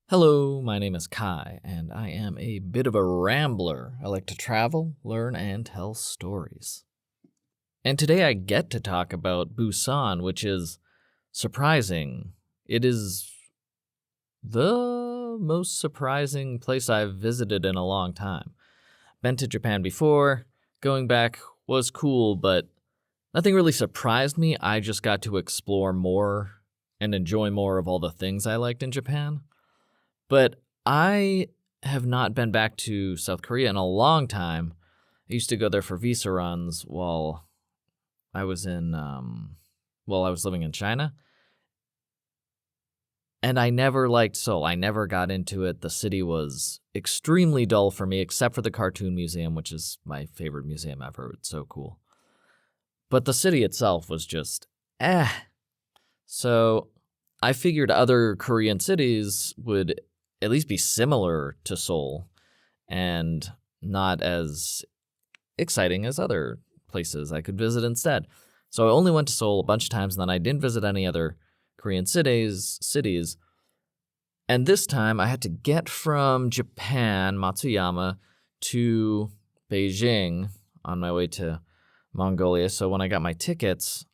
Hello, my name is Kai, and I am a bit of a rambler. I like to travel, learn, and tell stories. And today I get to talk about Busan, which is surprising. It is the most surprising place I've visited in a long time. Been to Japan before, going back was cool, but nothing really surprised me. I just got to explore more and enjoy more of all the things I liked in Japan. But I have not been back to South Korea in a long time. I used to go there for visa runs while I was living in China. And I never liked Seoul. I never got into it. The city was extremely dull for me, except for the Cartoon Museum, which is my favorite museum ever. It's so cool. But the city itself was just So I figured other Korean cities would at least be similar to Seoul and not as exciting as other places I could visit instead. So I only went to Seoul a bunch of times, and then I didn't visit any other Korean cities. And this time I had to get from Japan, Matsuyama, to Beijing on my way to Mongolia. So when I got my tickets,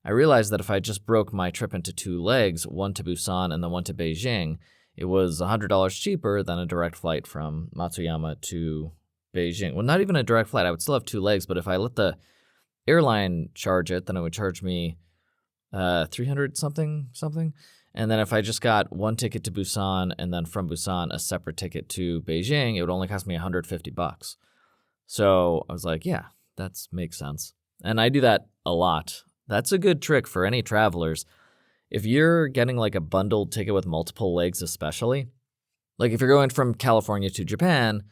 I realized that if I just broke my trip into two legs, one to Busan and then one to Beijing, it was $100 cheaper than a direct flight from Matsuyama to Beijing. Well, not even a direct flight. I would still have two legs, but if I let the airline charge it, then it would charge me 300 something. And then if I just got one ticket to Busan and then from Busan a separate ticket to Beijing, it would only cost me $150. So I was like, yeah, that makes sense. And I do that a lot. That's a good trick for any travelers. If you're getting like a bundled ticket with multiple legs especially, like if you're going from California to Japan,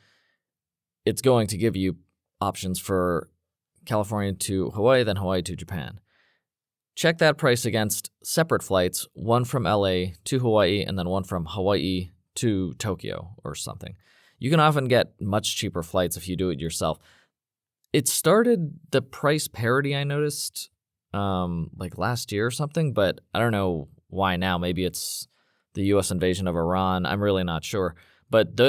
it's going to give you options for California to Hawaii, then Hawaii to Japan. Check that price against separate flights, one from LA to Hawaii and then one from Hawaii to Tokyo or something. You can often get much cheaper flights if you do it yourself. It started the price parity I noticed like last year or something, but I don't know why now. Maybe it's the U.S. invasion of Iran. I'm really not sure. But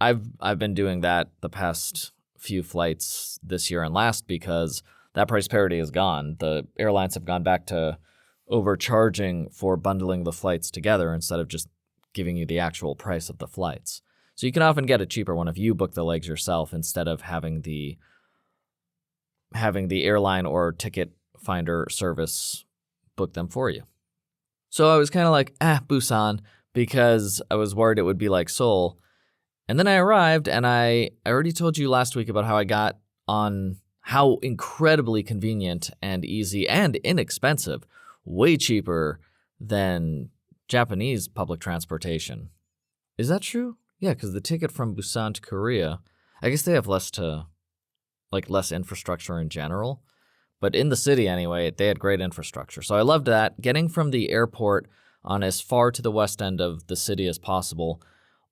I've been doing that the past few flights this year and last because that price parity is gone. The airlines have gone back to overcharging for bundling the flights together instead of just giving you the actual price of the flights. So you can often get a cheaper one if you book the legs yourself instead of having the airline or ticket finder service book them for you. So I was kind of like, Busan, because I was worried it would be like Seoul. And then I arrived, and I already told you last week about how I got on how incredibly convenient and easy and inexpensive, way cheaper than Japanese public transportation. Is that true? Yeah, because the ticket from Busan to Korea, I guess they have less infrastructure in general. But in the city anyway, they had great infrastructure. So I loved that. Getting from the airport on as far to the west end of the city as possible,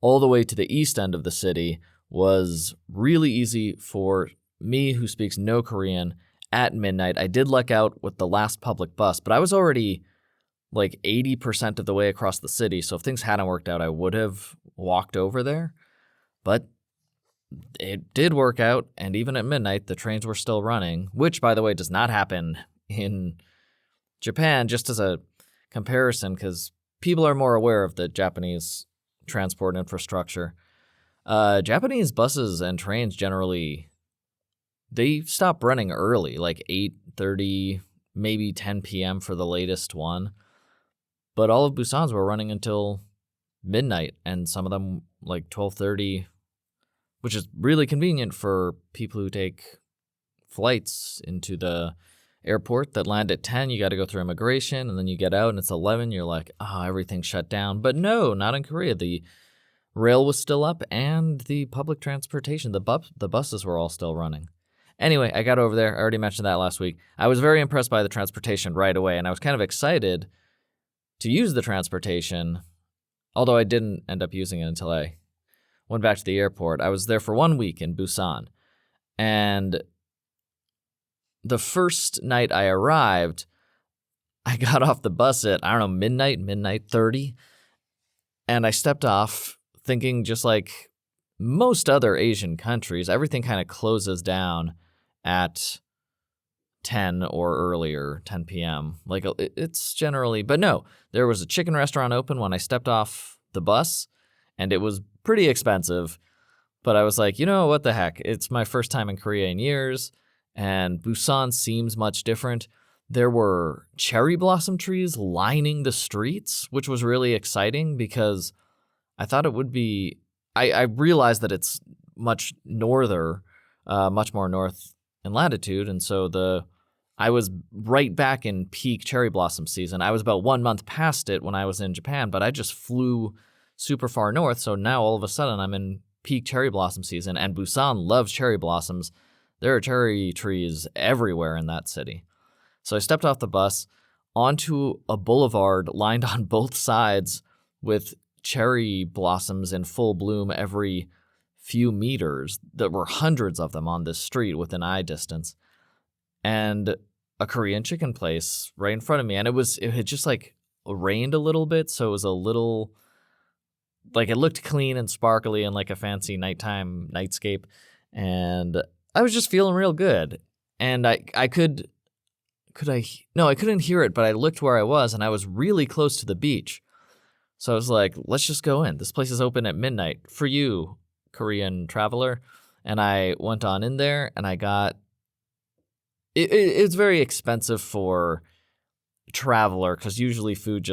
all the way to the east end of the city, was really easy for me who speaks no Korean at midnight. I did luck out with the last public bus, but I was already like 80% of the way across the city. So if things hadn't worked out, I would have walked over there. But it did work out, and even at midnight, the trains were still running, which, by the way, does not happen in Japan, just as a comparison, because people are more aware of the Japanese transport infrastructure. Japanese buses and trains generally, they stop running early, like 8:30, maybe 10 p.m. for the latest one. But all of Busan's were running until midnight, and some of them like 12:30, which is really convenient for people who take flights into the airport that land at 10. You got to go through immigration, and then you get out, and it's 11. You're like, everything's shut down. But no, not in Korea. The rail was still up, and the public transportation, the buses were all still running. Anyway, I got over there. I already mentioned that last week. I was very impressed by the transportation right away, and I was kind of excited to use the transportation, although I didn't end up using it until I went back to the airport. I was there for 1 week in Busan, and the first night I arrived, I got off the bus at, midnight 30, And I stepped off thinking, just like most other Asian countries, everything kind of closes down at 10 or earlier, 10 p.m. Like it's generally, but no, there was a chicken restaurant open when I stepped off the bus, and it was pretty expensive. But I was like, what the heck? It's my first time in Korea in years, and Busan seems much different. There were cherry blossom trees lining the streets, which was really exciting because I thought it would be, I realized that it's much more north in latitude, and so I was right back in peak cherry blossom season. I was about 1 month past it when I was in Japan, but I just flew super far north, so now all of a sudden I'm in peak cherry blossom season, and Busan loves cherry blossoms. There are cherry trees everywhere in that city. So I stepped off the bus onto a boulevard lined on both sides with cherry blossoms in full bloom every few meters. There were hundreds of them on this street within eye distance. And a Korean chicken place right in front of me. And it had just like rained a little bit, so it was a little, like, it looked clean and sparkly and like a fancy nighttime nightscape. And I was just feeling real good. And I couldn't hear it, but I looked where I was, and I was really close to the beach. So I was like, let's just go in. This place is open at midnight for you, Korean traveler. And I went on in there, and I got, it's very expensive for traveler, because usually food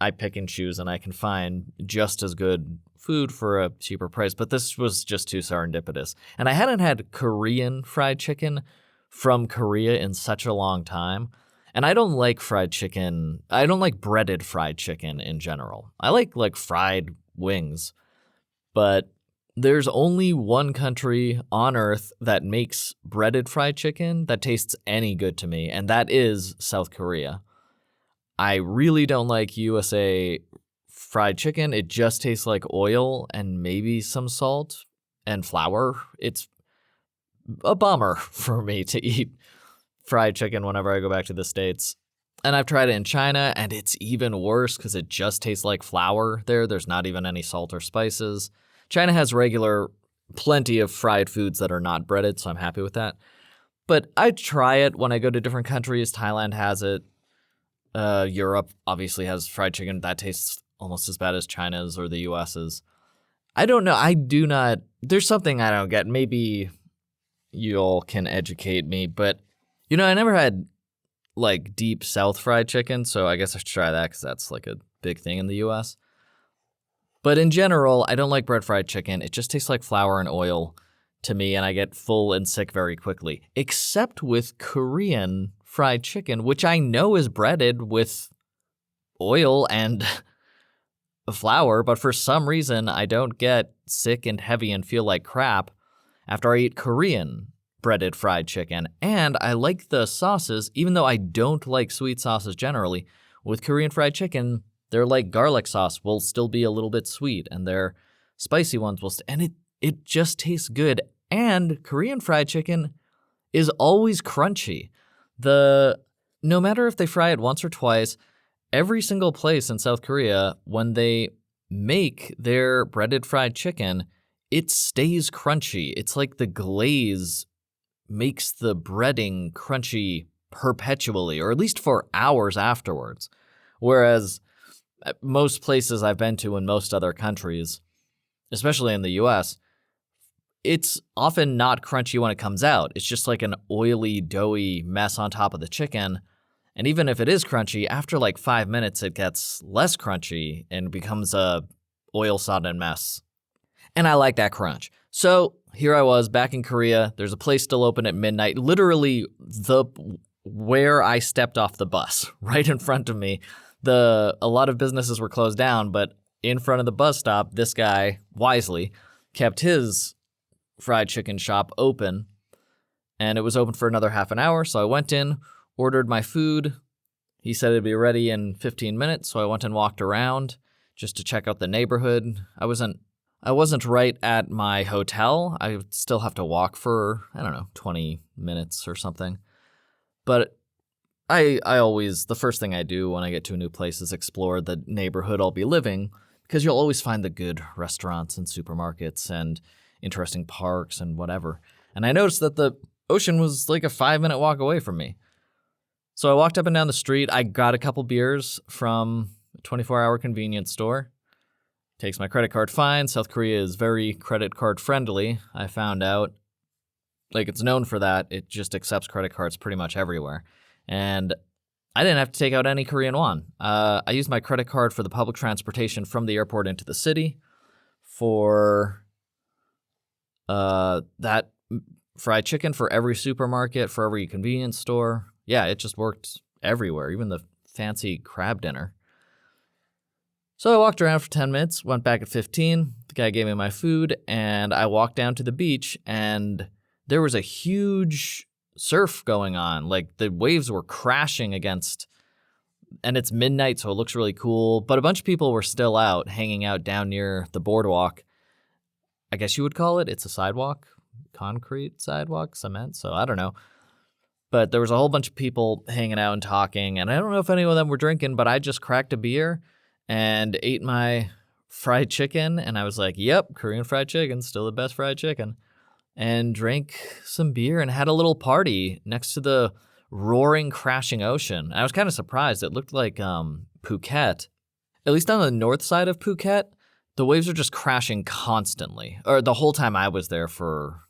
I pick and choose, and I can find just as good food for a cheaper price. But this was just too serendipitous. And I hadn't had Korean fried chicken from Korea in such a long time. And I don't like fried chicken. I don't like breaded fried chicken in general. I like fried wings. But there's only one country on earth that makes breaded fried chicken that tastes any good to me, and that is South Korea. I really don't like USA fried chicken. It just tastes like oil and maybe some salt and flour. It's a bummer for me to eat fried chicken whenever I go back to the States. And I've tried it in China, and it's even worse because it just tastes like flour there. There's not even any salt or spices. China has plenty of fried foods that are not breaded, so I'm happy with that. But I try it when I go to different countries. Thailand has it. Europe obviously has fried chicken. That tastes almost as bad as China's or the US's. I don't know. There's something I don't get. Maybe you all can educate me, but I never had like deep South fried chicken, so I guess I should try that because that's like a big thing in the US. But in general, I don't like bread fried chicken. It just tastes like flour and oil to me, and I get full and sick very quickly. Except with Korean fried chicken, which I know is breaded with oil and flour, but for some reason I don't get sick and heavy and feel like crap after I eat Korean breaded fried chicken. And I like the sauces, even though I don't like sweet sauces generally. With Korean fried chicken, their like garlic sauce will still be a little bit sweet, and their spicy ones will and it just tastes good. And Korean fried chicken is always crunchy. No matter if they fry it once or twice, every single place in South Korea, when they make their breaded fried chicken, it stays crunchy. It's like the glaze makes the breading crunchy perpetually, or at least for hours afterwards. Whereas most places I've been to in most other countries, especially in the US, it's often not crunchy when it comes out. It's just like an oily, doughy mess on top of the chicken. And even if it is crunchy, after like 5 minutes, it gets less crunchy and becomes a oil-sodden mess. And I like that crunch. So here I was back in Korea. There's a place still open at midnight. Literally where I stepped off the bus, right in front of me. A lot of businesses were closed down, but in front of the bus stop, this guy wisely kept his fried chicken shop open, and it was open for another half an hour. So I went in, ordered my food. He said it'd be ready in 15 minutes, so I went and walked around just to check out the neighborhood. I wasn't right at my hotel. I would still have to walk for, 20 minutes or something. But I always, the first thing I do when I get to a new place is explore the neighborhood I'll be living, because you'll always find the good restaurants and supermarkets and interesting parks and whatever. And I noticed that the ocean was like a 5-minute walk away from me. So I walked up and down the street. I got a couple beers from a 24-hour convenience store. Takes my credit card fine. South Korea is very credit card friendly, I found out. Like, it's known for that. It just accepts credit cards pretty much everywhere. And I didn't have to take out any Korean won. I used my credit card for the public transportation from the airport into the city, for that fried chicken for every supermarket, for every convenience store. Yeah, it just worked everywhere, even the fancy crab dinner. So I walked around for 10 minutes, went back at 15. The guy gave me my food, and I walked down to the beach, and there was a huge surf going on. Like, the waves were crashing against, and it's midnight, so it looks really cool. But a bunch of people were still out, hanging out down near the boardwalk. I guess you would call it. It's a sidewalk, concrete sidewalk, cement, so I don't know. But there was a whole bunch of people hanging out and talking, and I don't know if any of them were drinking, but I just cracked a beer and ate my fried chicken, and I was like, yep, Korean fried chicken, still the best fried chicken, and drank some beer and had a little party next to the roaring, crashing ocean. I was kind of surprised. It looked like Phuket. At least on the north side of Phuket, the waves are just crashing constantly, or the whole time I was there for,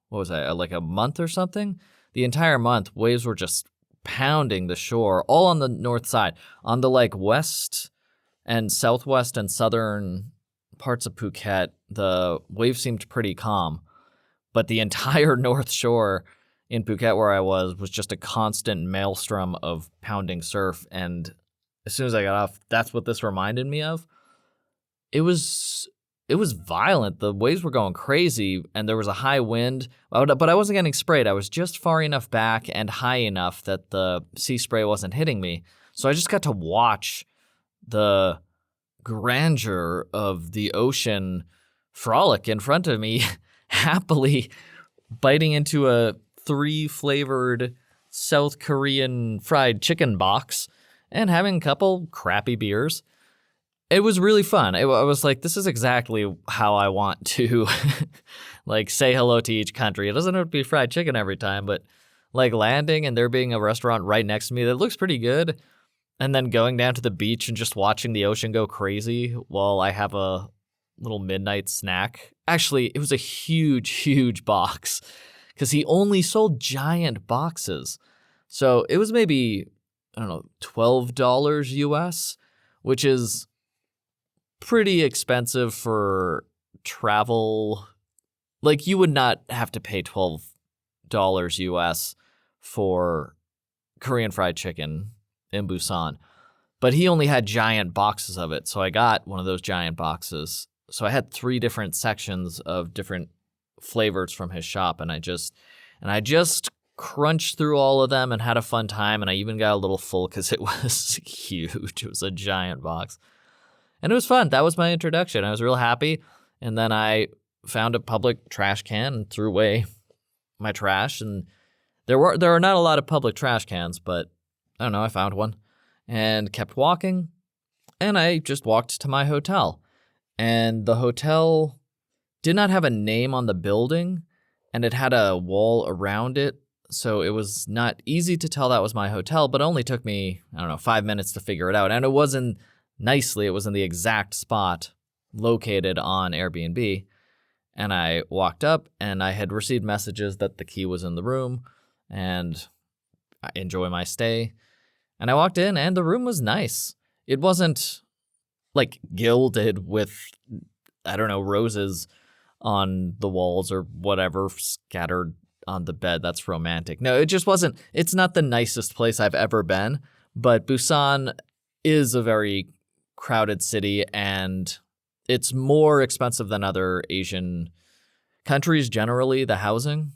what was I, like a month or something? The entire month, waves were just pounding the shore, all on the north side. On the like west and southwest and southern parts of Phuket, the waves seemed pretty calm. But the entire north shore in Phuket where I was just a constant maelstrom of pounding surf. And as soon as I got off, that's what this reminded me of. It was violent. The waves were going crazy, and there was a high wind. But I wasn't getting sprayed. I was just far enough back and high enough that the sea spray wasn't hitting me. So I just got to watch the grandeur of the ocean frolic in front of me, happily biting into a 3-flavored South Korean fried chicken box and having a couple crappy beers. It was really fun. I was like, this is exactly how I want to like say hello to each country. It doesn't have to be fried chicken every time, but like landing and there being a restaurant right next to me that looks pretty good, and then going down to the beach and just watching the ocean go crazy while I have a little midnight snack. Actually, it was a huge, huge box because he only sold giant boxes. So it was maybe, I don't know, $12 US, which is pretty expensive for travel. Like, you would not have to pay $12 US for Korean fried chicken in Busan. But he only had giant boxes of it, so I got one of those giant boxes. So I had 3 different sections of different flavors from his shop, and I just crunched through all of them and had a fun time, and I even got a little full because it was huge. It was a giant box. And it was fun. That was my introduction. I was real happy. And then I found a public trash can and threw away my trash. And there are not a lot of public trash cans, but I don't know, I found one and kept walking. And I just walked to my hotel. And the hotel did not have a name on the building, and it had a wall around it. So it was not easy to tell that was my hotel, but it only took me, 5 minutes to figure it out. And it was in the exact spot located on Airbnb. And I walked up, and I had received messages that the key was in the room, and I enjoy my stay. And I walked in, and the room was nice. It wasn't like gilded with, roses on the walls or whatever scattered on the bed. That's romantic. No, it just wasn't. It's not the nicest place I've ever been, but Busan is a very crowded city, and it's more expensive than other Asian countries generally, the housing.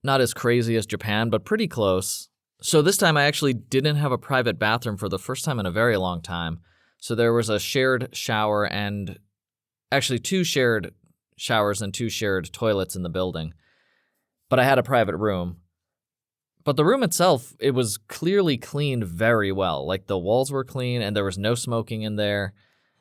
Not as crazy as Japan, but pretty close. So this time I actually didn't have a private bathroom for the first time in a very long time. So there was a shared shower, and actually 2 shared showers and 2 shared toilets in the building. But I had a private room. But the room itself, it was clearly cleaned very well. Like, the walls were clean, and there was no smoking in there.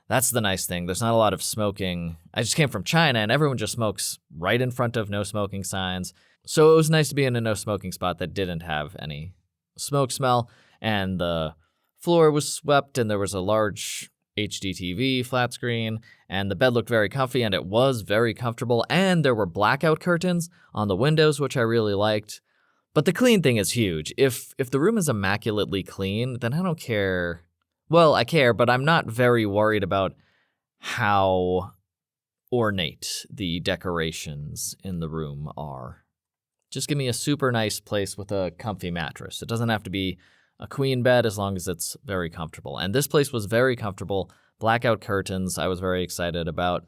That's the nice thing. There's not a lot of smoking. I just came from China, and everyone just smokes right in front of no smoking signs. So it was nice to be in a no smoking spot that didn't have any smoke smell, and the floor was swept, and there was a large HD TV flat screen, and the bed looked very comfy, and it was very comfortable, and there were blackout curtains on the windows, which I really liked. But the clean thing is huge. If the room is immaculately clean, then I don't care. Well, I care, but I'm not very worried about how ornate the decorations in the room are. Just give me a super nice place with a comfy mattress. It doesn't have to be a queen bed as long as it's very comfortable. And this place was very comfortable. Blackout curtains I was very excited about.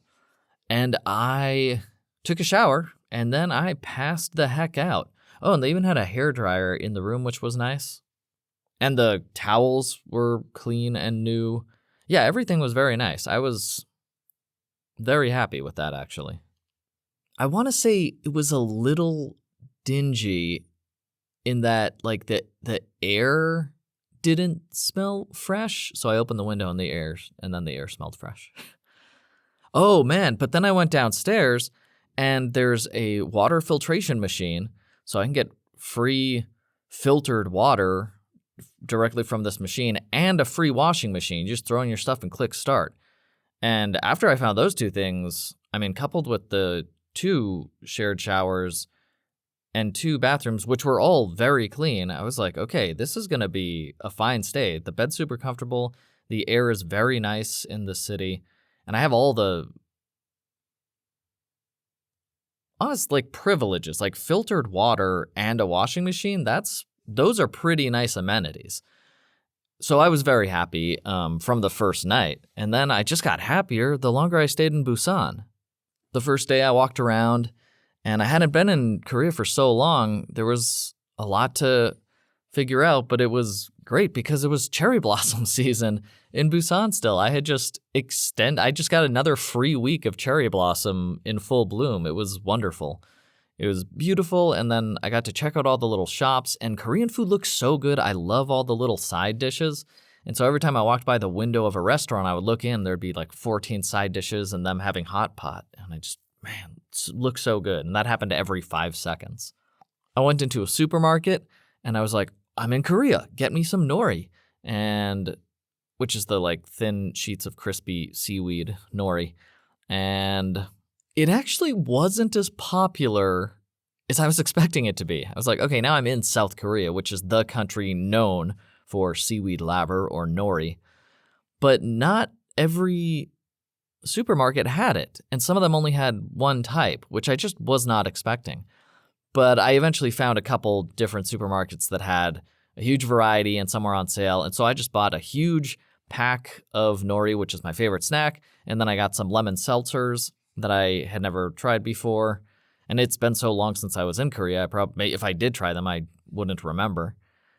And I took a shower, and then I passed the heck out. Oh, and they even had a hairdryer in the room, which was nice. And the towels were clean and new. Yeah, everything was very nice. I was very happy with that, actually. I want to say it was a little dingy in that, like, the air didn't smell fresh. So I opened the window and then the air smelled fresh. Oh, man. But then I went downstairs, and there's a water filtration machine. So I can get free filtered water directly from this machine, and a free washing machine. You just throw in your stuff and click start. And after I found those two things, I mean, coupled with the 2 shared showers and 2 bathrooms, which were all very clean, I was like, okay, this is going to be a fine stay. The bed's super comfortable. The air is very nice in the city. And I have all the honest, like, privileges, like filtered water and a washing machine. Those are pretty nice amenities. So I was very happy from the first night. And then I just got happier the longer I stayed in Busan. The first day I walked around, and I hadn't been in Korea for so long. There was a lot to figure out, but it was great because it was cherry blossom season in Busan still. I just got another free week of cherry blossom in full bloom. It was wonderful. It was beautiful, and then I got to check out all the little shops, and Korean food looks so good. I love all the little side dishes, and so every time I walked by the window of a restaurant, I would look in, there'd be like 14 side dishes and them having hot pot, and it looks so good, and that happened every 5 seconds. I went into a supermarket, and I was like, I'm in Korea, get me some nori, which is the like thin sheets of crispy seaweed nori, and it actually wasn't as popular as I was expecting it to be. I was like, okay, now I'm in South Korea, which is the country known for seaweed laver or nori, but not every supermarket had it, and some of them only had one type, which I just was not expecting. But I eventually found a couple different supermarkets that had a huge variety, and some were on sale, and so I just bought a huge pack of nori, which is my favorite snack, and then I got some lemon seltzers that I had never tried before, and it's been so long since I was in Korea, if I did try them, I wouldn't remember.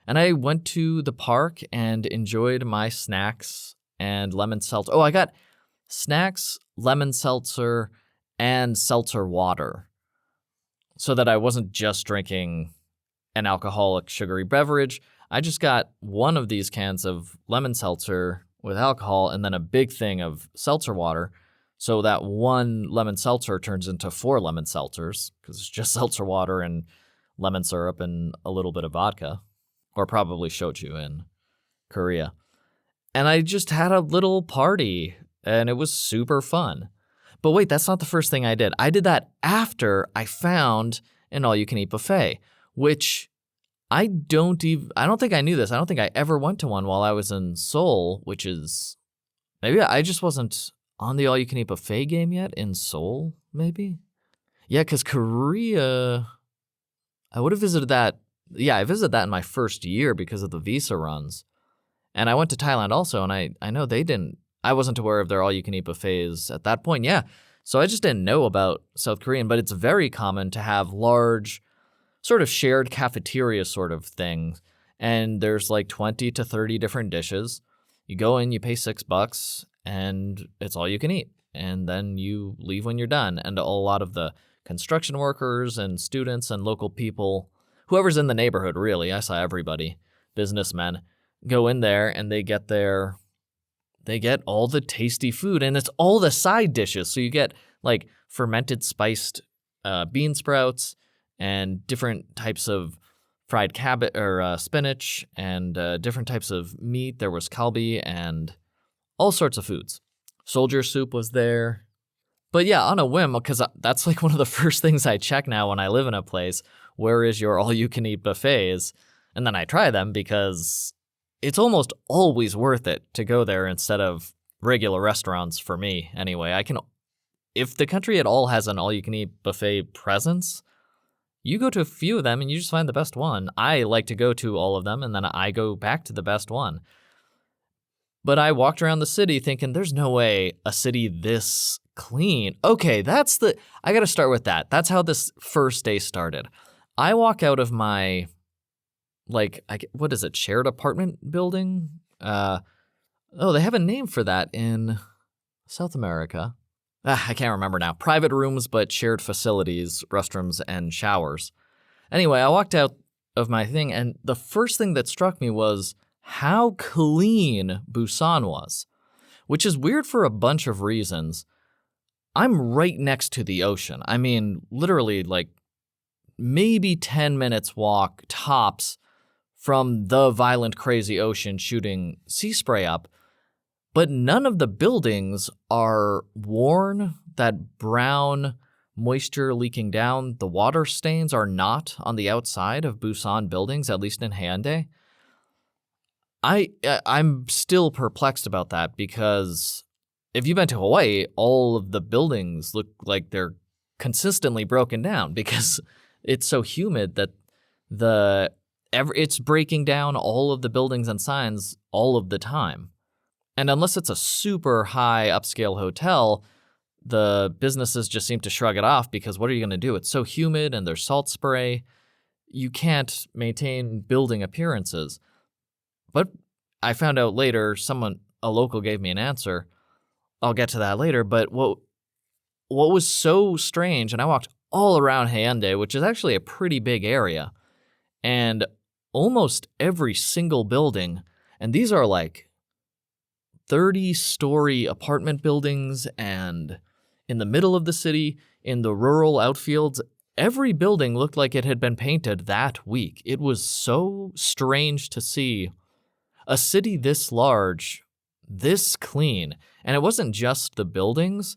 And I went to the park and enjoyed my snacks and lemon seltzer. Oh, I got snacks, lemon seltzer, and seltzer water, so that I wasn't just drinking an alcoholic sugary beverage. I just got one of these cans of lemon seltzer with alcohol and then a big thing of seltzer water. So that one lemon seltzer turns into 4 lemon seltzers because it's just seltzer water and lemon syrup and a little bit of vodka, or probably shochu in Korea. And I just had a little party, and it was super fun. But wait, that's not the first thing I did. I did that after I found an all-you-can-eat buffet, which I don't think I knew this. I don't think I ever went to one while I was in Seoul, which is, maybe I just wasn't on the all-you-can-eat buffet game yet in Seoul, maybe? Yeah, because Korea, I would have visited that. Yeah, I visited that in my first year because of the visa runs. And I went to Thailand also, and I know I wasn't aware of their all-you-can-eat buffets at that point. Yeah, so I just didn't know about South Korean, but it's very common to have large sort of shared cafeteria sort of things. And there's like 20 to 30 different dishes. You go in, you pay $6, and it's all you can eat. And then you leave when you're done. And a lot of the construction workers and students and local people, whoever's in the neighborhood, really, I saw everybody, businessmen, go in there and they they get all the tasty food, and it's all the side dishes. So you get like fermented spiced bean sprouts and different types of fried cabbage or spinach and different types of meat. There was kalbi and all sorts of foods. Soldier soup was there. But yeah, on a whim, because that's like one of the first things I check now when I live in a place. Where is your all-you-can-eat buffets? And then I try them because it's almost always worth it to go there instead of regular restaurants for me anyway. If the country at all has an all-you-can-eat buffet presence, you go to a few of them and you just find the best one. I like to go to all of them and then I go back to the best one. But I walked around the city thinking, there's no way a city this clean. Okay, I got to start with that. That's how this first day started. I walk out of my, what is it, shared apartment building? They have a name for that in South America. I can't remember now. Private rooms, but shared facilities, restrooms, and showers. Anyway, I walked out of my thing, and the first thing that struck me was how clean Busan was, which is weird for a bunch of reasons. I'm right next to the ocean. I mean, literally, maybe 10 minutes walk tops from the violent, crazy ocean shooting sea spray up. But none of the buildings are worn, that brown moisture leaking down. The water stains are not on the outside of Busan buildings, at least in Hyundai. I'm still perplexed about that because if you've been to Hawaii, all of the buildings look like they're consistently broken down because it's so humid that it's breaking down all of the buildings and signs all of the time. And unless it's a super high upscale hotel, the businesses just seem to shrug it off because what are you going to do? It's so humid and there's salt spray. You can't maintain building appearances. But I found out later, a local gave me an answer. I'll get to that later. But what was so strange, and I walked all around Hyundai, which is actually a pretty big area, and almost every single building, and these are 30-story apartment buildings, and in the middle of the city, in the rural outfields, every building looked like it had been painted that week. It was so strange to see a city this large, this clean. And it wasn't just the buildings.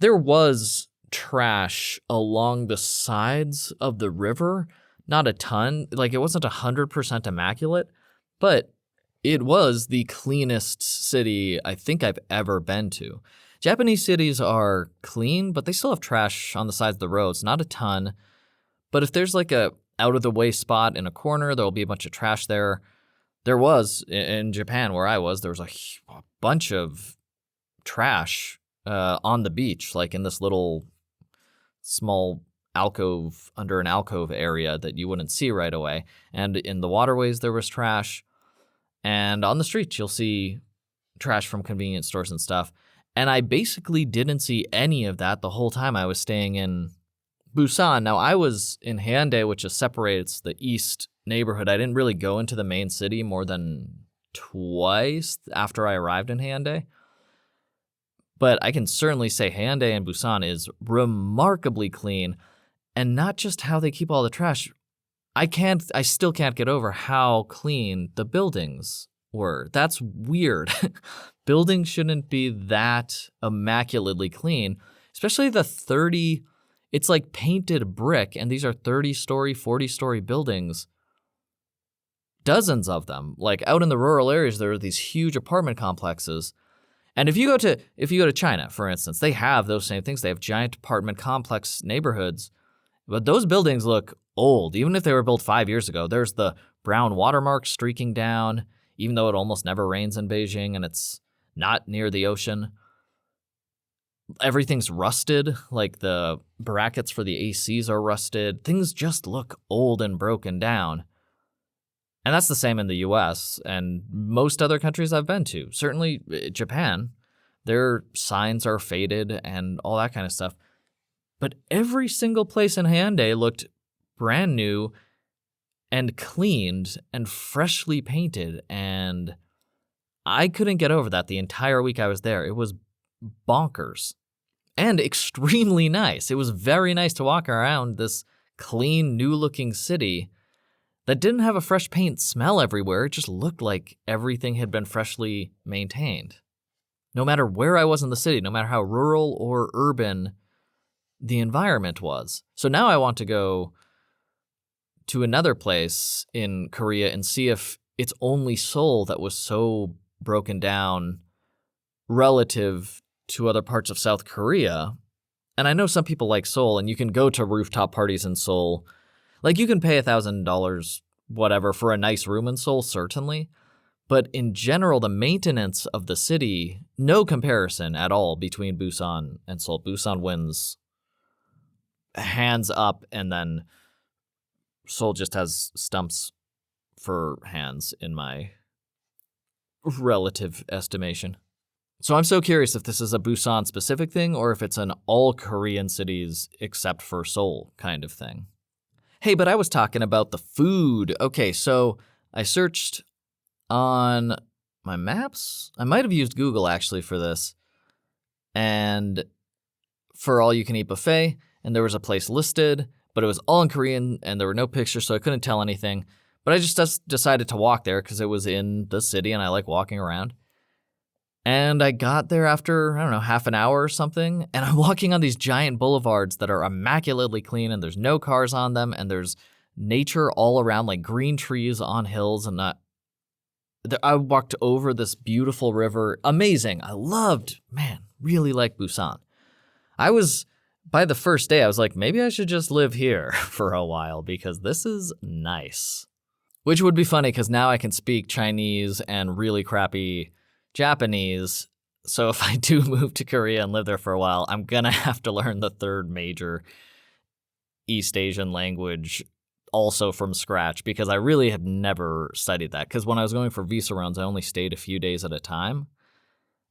There was trash along the sides of the river. Not a ton. It wasn't 100% immaculate, but it was the cleanest city I think I've ever been to. Japanese cities are clean, but they still have trash on the sides of the roads. Not a ton. But if there's a out-of-the-way spot in a corner, there'll be a bunch of trash there. There was, in Japan where I was, there was a bunch of trash on the beach, in this little small alcove, under an alcove area that you wouldn't see right away. And in the waterways, there was trash. And on the streets, you'll see trash from convenience stores and stuff. And I basically didn't see any of that the whole time I was staying in Busan. Now, I was in Hyundai, which separates the east neighborhood. I didn't really go into the main city more than twice after I arrived in Hyundai. But I can certainly say Hyundai and Busan is remarkably clean. And not just how they keep all the trash. I still can't get over how clean the buildings were. That's weird. Buildings shouldn't be that immaculately clean, especially it's like painted brick, and these are 30-story, 40-story buildings. Dozens of them. Out in the rural areas, there are these huge apartment complexes. And if you go to China, for instance, they have those same things. They have giant apartment complex neighborhoods. But those buildings look old, even if they were built 5 years ago. There's the brown watermarks streaking down, even though it almost never rains in Beijing and it's not near the ocean. Everything's rusted, the brackets for the ACs are rusted. Things just look old and broken down. And that's the same in the US and most other countries I've been to. Certainly Japan, their signs are faded and all that kind of stuff. But every single place in Hyundai looked brand new and cleaned and freshly painted. And I couldn't get over that the entire week I was there. It was bonkers and extremely nice. It was very nice to walk around this clean, new-looking city that didn't have a fresh paint smell everywhere. It just looked like everything had been freshly maintained. No matter where I was in the city, no matter how rural or urban the environment was. So now I want to go to another place in Korea and see if it's only Seoul that was so broken down relative to other parts of South Korea. And I know some people like Seoul, and you can go to rooftop parties in Seoul. Like, you can pay $1,000, whatever, for a nice room in Seoul, certainly. But in general, the maintenance of the city, no comparison at all between Busan and Seoul. Busan wins hands up, and then Seoul just has stumps for hands in my relative estimation. So I'm so curious if this is a Busan specific thing or if it's an all Korean cities except for Seoul kind of thing. Hey, but I was talking about the food. Okay, so I searched on my maps. I might have used Google actually for this. And for all you can eat buffet, and there was a place listed, but it was all in Korean and there were no pictures, so I couldn't tell anything. But I just decided to walk there because it was in the city and I like walking around. And I got there after, I don't know, half an hour or something. And I'm walking on these giant boulevards that are immaculately clean and there's no cars on them. And there's nature all around, like green trees on hills. And I walked over this beautiful river. Amazing. I loved, really like Busan. By the first day, I was like, maybe I should just live here for a while because this is nice. Which would be funny because now I can speak Chinese and really crappy Japanese. So if I do move to Korea and live there for a while, I'm going to have to learn the third major East Asian language also from scratch because I really have never studied that. Because when I was going for visa runs, I only stayed a few days at a time.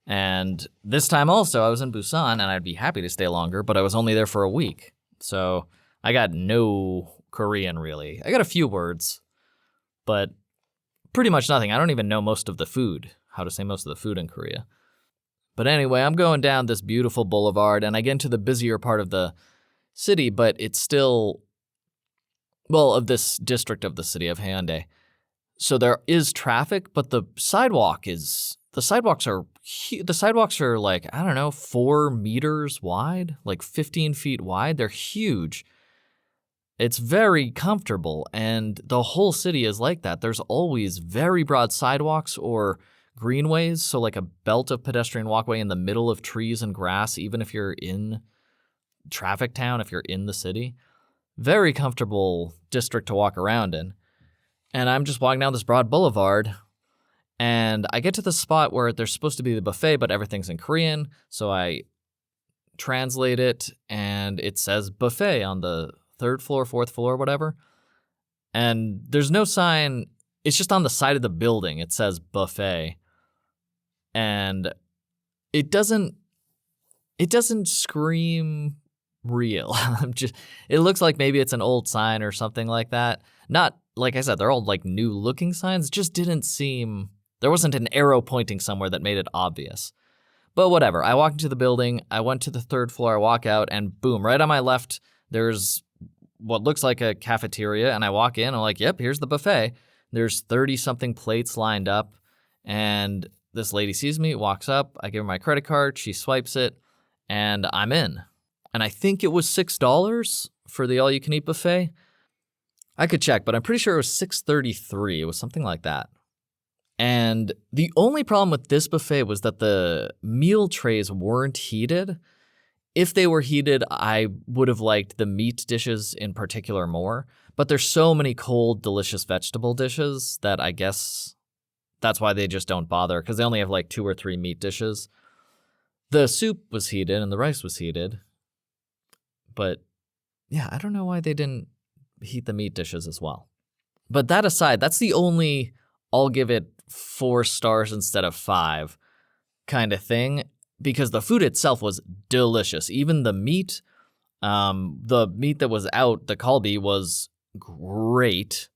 And this time also, I was in Busan and I'd be happy to stay longer, but I was only there for a week. So I got no Korean really. I got a few words. But pretty much nothing. I don't even know most of the food, how to say most of the food in Korea. But anyway, I'm going down this beautiful boulevard, and I get into the busier part of the city, but it's still, of this district of the city of Hyundai. So there is traffic, but the sidewalks are like, I don't know, 4 meters wide, like 15 feet wide. They're huge. It's very comfortable, and the whole city is like that. There's always very broad sidewalks or greenways, so like a belt of pedestrian walkway in the middle of trees and grass, even if you're in traffic town, if you're in the city. Very comfortable district to walk around in. And I'm just walking down this broad boulevard, and I get to the spot where there's supposed to be the buffet, but everything's in Korean, so I translate it, and it says buffet on the 3rd floor, 4th floor, whatever. And there's no sign. It's just on the side of the building. It says buffet. And it doesn't scream real. It looks like maybe it's an old sign or something like that. Not, like I said, they're all like new looking signs. It just didn't seem, there wasn't an arrow pointing somewhere that made it obvious. But whatever. I walk into the building. I went to the 3rd floor. I walk out and boom, right on my left, there's what looks like a cafeteria, and I walk in, I'm like, yep, here's the buffet. There's 30-something plates lined up, and this lady sees me, walks up, I give her my credit card, she swipes it, and I'm in. And I think it was $6 for the all-you-can-eat buffet. I could check, but I'm pretty sure it was $6.33. It was something like that. And the only problem with this buffet was that the meal trays weren't heated. If they were heated, I would have liked the meat dishes in particular more. But there's so many cold, delicious vegetable dishes that I guess that's why they just don't bother, because they only have like 2 or 3 meat dishes. The soup was heated and the rice was heated. But yeah, I don't know why they didn't heat the meat dishes as well. But that aside, that's the only I'll give it 4 stars instead of 5 kind of thing. Because the food itself was delicious. Even the meat that was out, the kalbi, was great.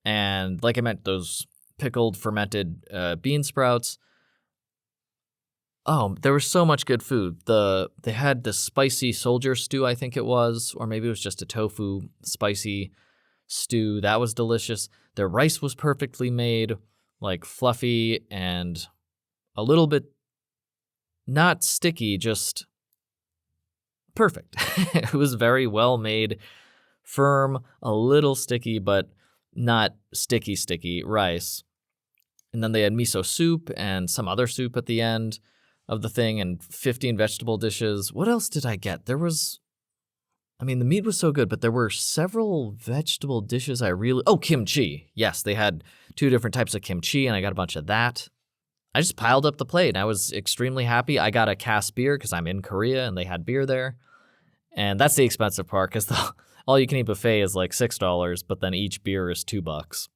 And like I meant, those pickled fermented bean sprouts Oh, there was so much good food. They had the spicy soldier stew, I think it was, or maybe it was just a tofu spicy stew. That was delicious. Their rice was perfectly made, like fluffy and a little bit not sticky, just perfect. It was very well made, firm, a little sticky, but not sticky rice. And then they had miso soup and some other soup at the end of the thing and 15 vegetable dishes. What else did I get? The meat was so good, but there were several vegetable dishes kimchi. Yes, they had 2 different types of kimchi, and I got a bunch of that. I just piled up the plate, and I was extremely happy. I got a cask beer because I'm in Korea, and they had beer there. And that's the expensive part, because the all-you-can-eat buffet is like $6, but then each beer is $2.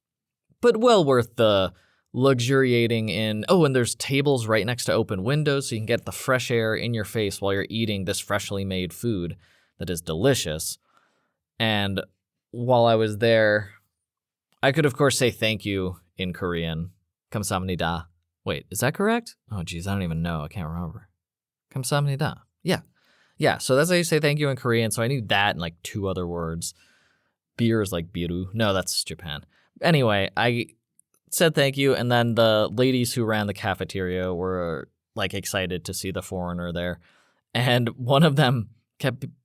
But well worth the luxuriating in. Oh, and there's tables right next to open windows, so you can get the fresh air in your face while you're eating this freshly made food that is delicious. And while I was there, I could, of course, say thank you in Korean. Kamsahamnida. Wait, is that correct? Oh, geez, I don't even know. I can't remember. Kamsahamnida. Yeah, so that's how you say thank you in Korean, so I knew that and like 2 other words. Beer is like biru. No, that's Japan. Anyway, I said thank you, and then the ladies who ran the cafeteria were like excited to see the foreigner there. And one of them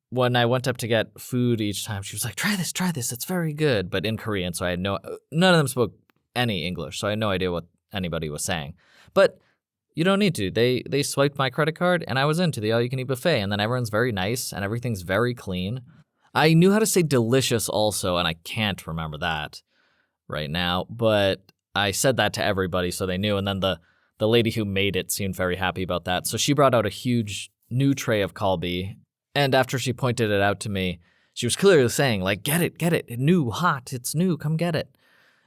when I went up to get food each time, she was like, try this, it's very good. But in Korean, so none of them spoke any English, so I had no idea what anybody was saying. But you don't need to. They swiped my credit card, and I was into the all-you-can-eat buffet, and then everyone's very nice, and everything's very clean. I knew how to say delicious also, and I can't remember that right now, but I said that to everybody so they knew, and then the lady who made it seemed very happy about that. So she brought out a huge new tray of kalbi, and after she pointed it out to me, she was clearly saying, like, get it, new, hot, it's new, come get it.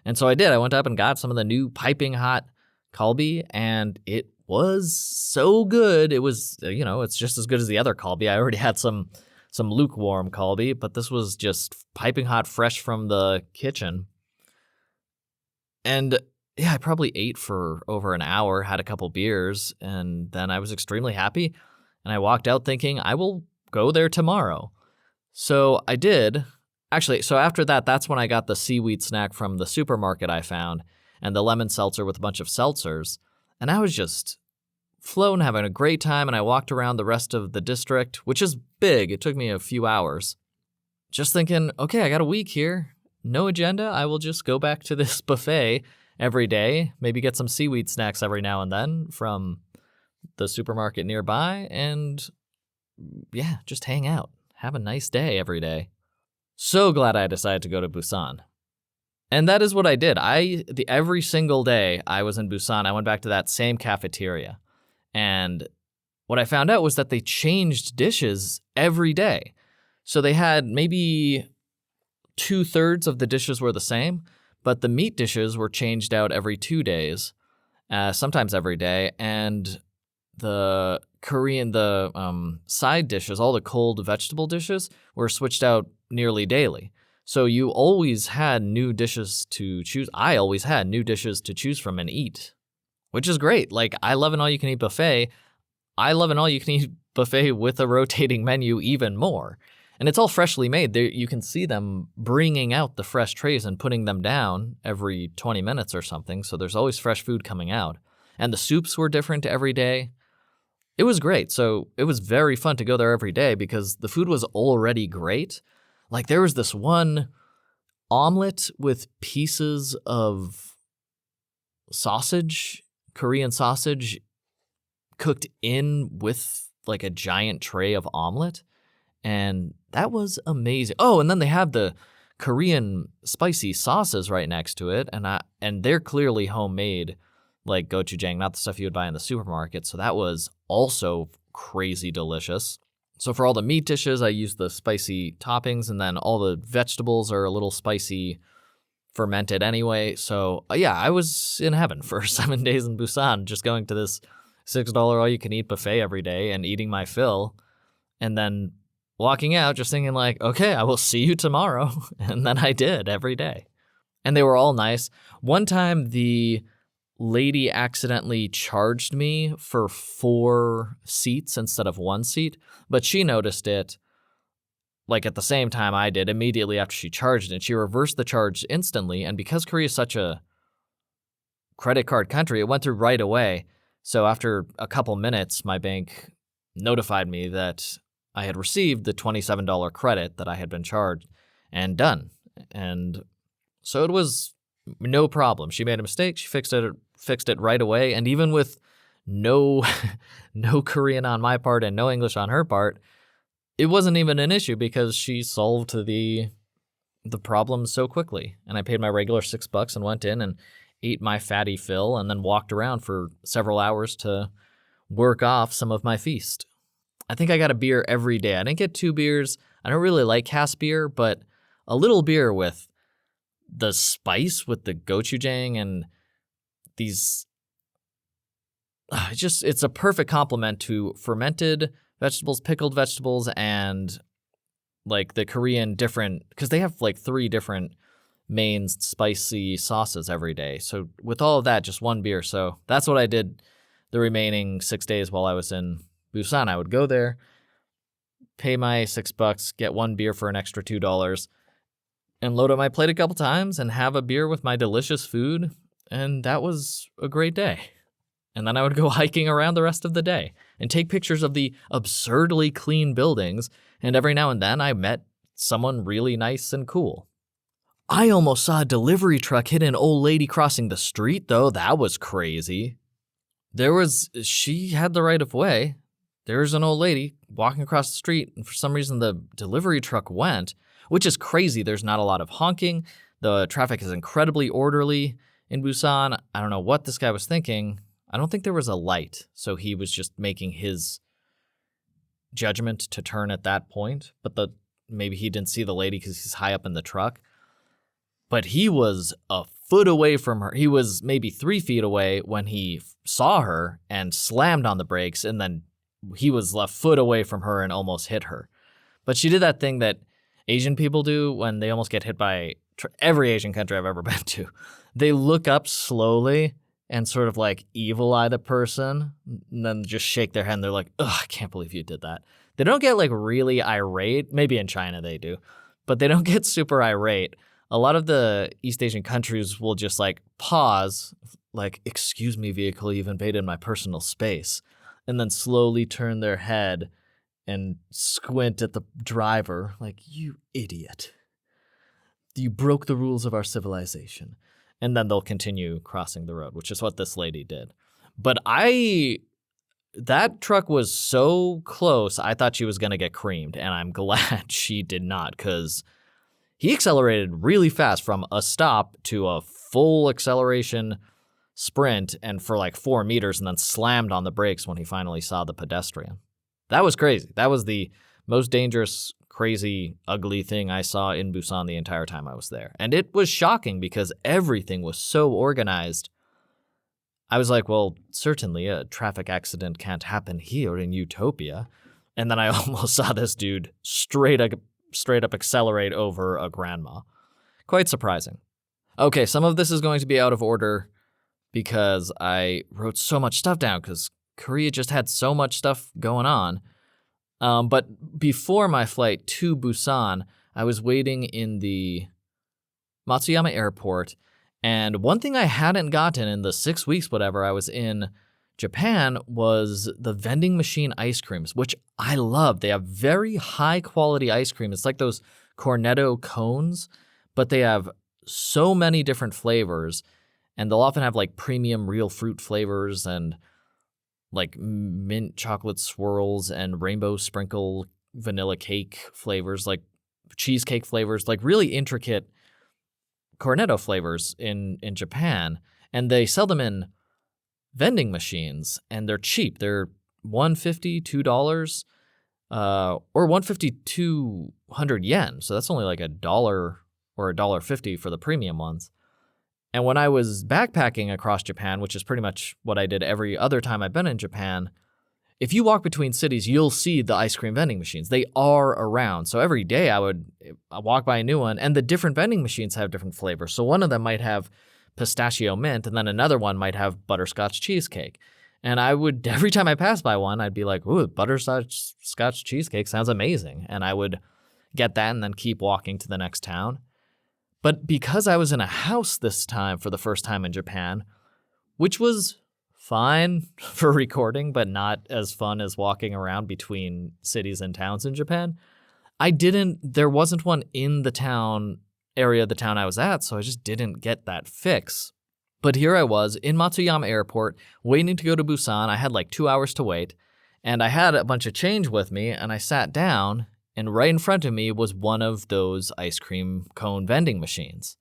And so I did. I went up and got some of the new piping hot kalbi, and it was so good. It was, it's just as good as the other kalbi. I already had some lukewarm kalbi, but this was just piping hot, fresh from the kitchen. And yeah, I probably ate for over an hour, had a couple beers, and then I was extremely happy. And I walked out thinking, I will go there tomorrow. So I did. Actually, so after that, that's when I got the seaweed snack from the supermarket I found, and the lemon seltzer with a bunch of seltzers. And I was just flown, having a great time, and I walked around the rest of the district, which is big. It took me a few hours. Just thinking, okay, I got a week here. No agenda. I will just go back to this buffet every day, maybe get some seaweed snacks every now and then from the supermarket nearby, and yeah, just hang out. Have a nice day every day. So glad I decided to go to Busan. And that is what I did. Every single day I was in Busan, I went back to that same cafeteria. And what I found out was that they changed dishes every day. So they had maybe 2/3 of the dishes were the same, but the meat dishes were changed out every 2 days, sometimes every day. And the side dishes, all the cold vegetable dishes, were switched out nearly daily. So you always had new dishes to choose. I always had new dishes to choose from and eat, which is great. Like, I love an all-you-can-eat buffet. I love an all-you-can-eat buffet with a rotating menu even more. And it's all freshly made. You can see them bringing out the fresh trays and putting them down every 20 minutes or something. So there's always fresh food coming out. And the soups were different every day. It was great. So it was very fun to go there every day because the food was already great. Like, there was this one omelet with pieces of sausage, Korean sausage, cooked in with like a giant tray of omelet. And that was amazing. Oh, and then they have the Korean spicy sauces right next to it. And they're clearly homemade, like gochujang, not the stuff you would buy in the supermarket. So that was also crazy delicious. So for all the meat dishes, I used the spicy toppings, and then all the vegetables are a little spicy fermented anyway. So yeah, I was in heaven for 7 days in Busan, just going to this $6 all-you-can-eat buffet every day and eating my fill, and then walking out just thinking like, okay, I will see you tomorrow. And then I did every day. And they were all nice. One time the lady accidentally charged me for 4 seats instead of 1 seat, but she noticed it like at the same time I did immediately after she charged it. She reversed the charge instantly, and because Korea is such a credit card country, it went through right away. So after a couple minutes, my bank notified me that I had received the $27 credit that I had been charged and done. And so it was no problem. She made a mistake. She fixed it right away. And even with no Korean on my part and no English on her part, it wasn't even an issue because she solved the problem so quickly. And I paid my regular $6 and went in and ate my fatty fill and then walked around for several hours to work off some of my feast. I think I got a beer every day. I didn't get 2 beers. I don't really like cast beer, but a little beer with the spice with the gochujang and these, it's a perfect complement to fermented vegetables, pickled vegetables, and like the Korean different, because they have like 3 different main spicy sauces every day. So with all of that, just 1 beer. So that's what I did the remaining 6 days while I was in Busan. I would go there, pay my $6, get 1 beer for an extra $2, and load up my plate a couple times and have a beer with my delicious food. And that was a great day. And then I would go hiking around the rest of the day and take pictures of the absurdly clean buildings. And every now and then I met someone really nice and cool. I almost saw a delivery truck hit an old lady crossing the street, though. That was crazy. She had the right of way. There's an old lady walking across the street, and for some reason the delivery truck went, which is crazy. There's not a lot of honking. The traffic is incredibly orderly in Busan. I don't know what this guy was thinking. I don't think there was a light, so he was just making his judgment to turn at that point. But maybe he didn't see the lady because he's high up in the truck. But he was a foot away from her. He was maybe 3 feet away when he saw her and slammed on the brakes, and then he was a foot away from her and almost hit her. But she did that thing that Asian people do when they almost get hit by every Asian country I've ever been to. They look up slowly and sort of like evil eye the person and then just shake their head and they're like, ugh, I can't believe you did that. They don't get like really irate. Maybe in China they do, but they don't get super irate. A lot of the East Asian countries will just like pause, like, excuse me, vehicle, you've invaded my personal space, and then slowly turn their head and squint at the driver like, you idiot. You broke the rules of our civilization. And then they'll continue crossing the road, which is what this lady did. But that truck was so close, I thought she was going to get creamed, and I'm glad she did not, because he accelerated really fast from a stop to a full acceleration sprint and for like 4 meters and then slammed on the brakes when he finally saw the pedestrian. That was crazy. That was the most dangerous, crazy, ugly thing I saw in Busan the entire time I was there. And it was shocking because everything was so organized. I was like, well, certainly a traffic accident can't happen here in Utopia. And then I almost saw this dude straight up accelerate over a grandma. Quite surprising. Okay, some of this is going to be out of order because I wrote so much stuff down because Korea just had so much stuff going on. But before my flight to Busan, I was waiting in the Matsuyama airport, and one thing I hadn't gotten in the 6 weeks, whatever, I was in Japan was the vending machine ice creams, which I love. They have very high quality ice cream. It's like those cornetto cones, but they have so many different flavors, and they'll often have like premium real fruit flavors and like mint chocolate swirls and rainbow sprinkle vanilla cake flavors, like cheesecake flavors, like really intricate cornetto flavors in Japan. And they sell them in vending machines, and they're cheap. They're $150, $2, or $150, 200 yen. So that's only like $1 or $1.50 for the premium ones. And when I was backpacking across Japan, which is pretty much what I did every other time I've been in Japan, if you walk between cities, you'll see the ice cream vending machines. They are around. So every day I would walk by a new one, and the different vending machines have different flavors. So one of them might have pistachio mint, and then another one might have butterscotch cheesecake. And I would, every time I passed by one, I'd be like, ooh, butterscotch cheesecake sounds amazing. And I would get that and then keep walking to the next town. But because I was in a house this time for the first time in Japan, which was fine for recording, but not as fun as walking around between cities and towns in Japan, there wasn't one in the town area of the town I was at, so I just didn't get that fix. But here I was in Matsuyama Airport, waiting to go to Busan. I had like 2 hours to wait, and I had a bunch of change with me, and I sat down, and right in front of me was one of those ice cream cone vending machines.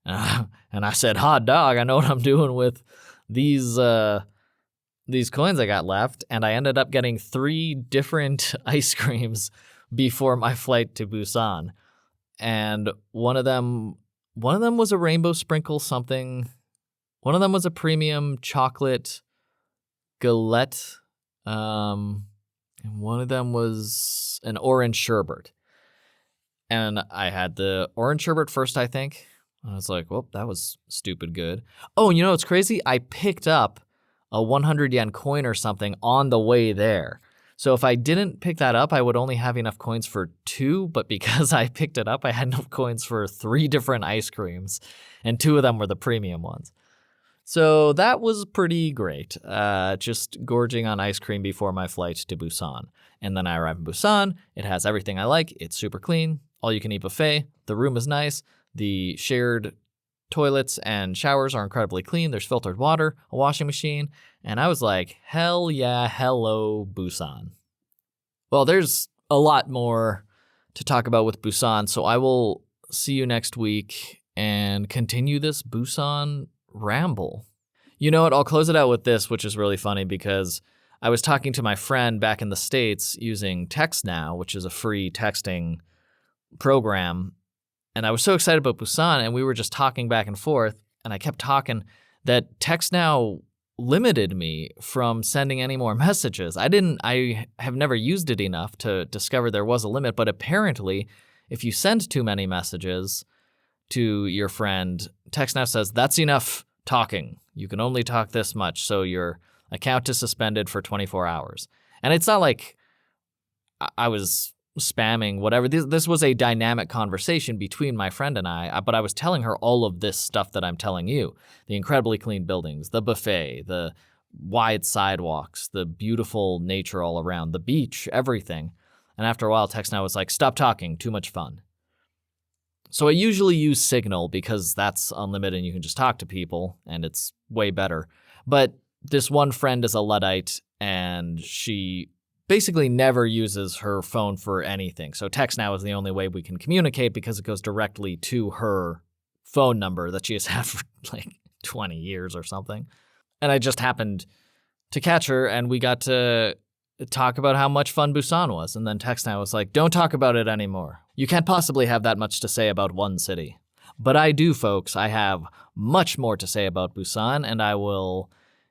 And I said, hot dog, I know what I'm doing with these coins I got left. And I ended up getting 3 different ice creams before my flight to Busan. And one of them was a rainbow sprinkle something. One of them was a premium chocolate galette. And one of them was an orange sherbet. And I had the orange sherbet first, I think. And I was like, well, that was stupid good. Oh, and you know what's crazy? I picked up a 100 yen coin or something on the way there. So if I didn't pick that up, I would only have enough coins for 2. But because I picked it up, I had enough coins for 3 different ice creams. And 2 of them were the premium ones. So that was pretty great, just gorging on ice cream before my flight to Busan. And then I arrive in Busan. It has everything I like. It's super clean, all-you-can-eat buffet. The room is nice. The shared toilets and showers are incredibly clean. There's filtered water, a washing machine. And I was like, hell yeah, hello, Busan. Well, there's a lot more to talk about with Busan, so I will see you next week and continue this Busan ramble. You know what? I'll close it out with this, which is really funny because I was talking to my friend back in the States using TextNow, which is a free texting program. And I was so excited about Busan, and we were just talking back and forth, and I kept talking that TextNow limited me from sending any more messages. I have never used it enough to discover there was a limit, but apparently if you send too many messages to your friend, TextNow says, that's enough talking. You can only talk this much, so your account is suspended for 24 hours. And it's not like I was spamming whatever. This was a dynamic conversation between my friend and I, but I was telling her all of this stuff that I'm telling you. The incredibly clean buildings, the buffet, the wide sidewalks, the beautiful nature all around, the beach, everything. And after a while, TextNow was like, stop talking, too much fun. So I usually use Signal because that's unlimited and you can just talk to people and it's way better. But this one friend is a Luddite and she basically never uses her phone for anything. So TextNow is the only way we can communicate because it goes directly to her phone number that she has had for like 20 years or something. And I just happened to catch her and we got to talk about how much fun Busan was. And then TextNow was like, don't talk about it anymore. You can't possibly have that much to say about one city. But I do, folks. I have much more to say about Busan, and I will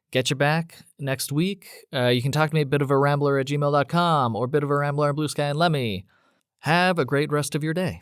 get you back next week. You can talk to me at bitofarambler@gmail.com or bitofarambler on Blue Sky and Lemmy. Have a great rest of your day.